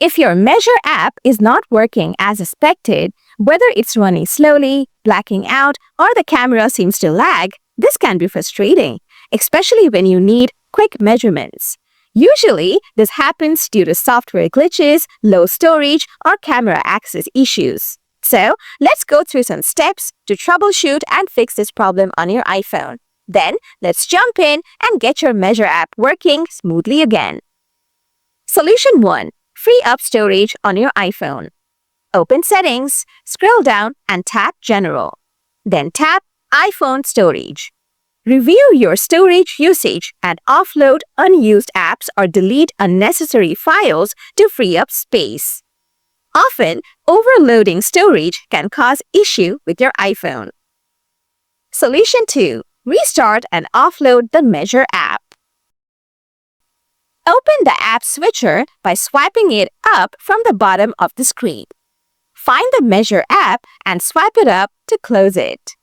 If your Measure app is not working as expected, whether it's running slowly, blacking out, or the camera seems to lag, this can be frustrating, especially when you need quick measurements. Usually, this happens due to software glitches, low storage, or camera access issues. So, let's go through some steps to troubleshoot and fix this problem on your iPhone. Then, let's jump in and get your Measure app working smoothly again. Solution 1. Free up storage on your iPhone. Open Settings, scroll down and tap General. Then tap iPhone Storage. Review your storage usage and offload unused apps or delete unnecessary files to free up space. Often, overloading storage can cause issue with your iPhone. Solution 2. Restart and offload the Measure app. Open the app switcher by swiping it up from the bottom of the screen. Find the Measure app and swipe it up to close it.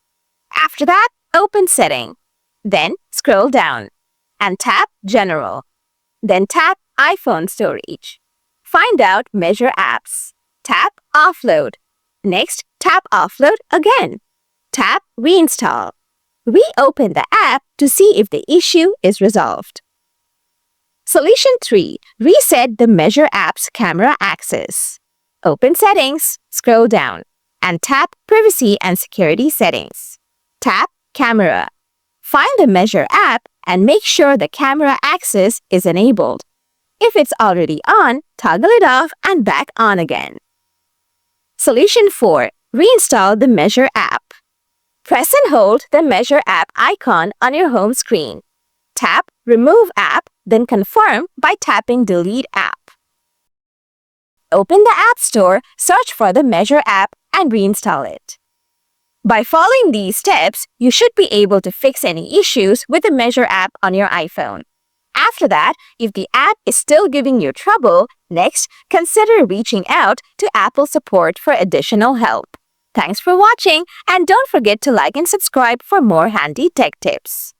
After that, open Setting. Then scroll down and tap General. Then tap iPhone Storage. Find out Measure apps. Tap Offload. Next, tap Offload again. Tap Reinstall. Reopen the app to see if the issue is resolved. Solution 3. Reset the Measure app's camera access. Open Settings, scroll down, and tap Privacy and Security Settings. Tap Camera. Find the Measure app and make sure the camera access is enabled. If it's already on, toggle it off and back on again. Solution 4. Reinstall the Measure app. Press and hold the Measure app icon on your home screen. Tap Remove app, then confirm by tapping Delete app. Open the App Store, search for the Measure app, and reinstall it. By following these steps, you should be able to fix any issues with the Measure app on your iPhone. After that, if the app is still giving you trouble, next, consider reaching out to Apple support for additional help. Thanks for watching, and don't forget to like and subscribe for more handy tech tips.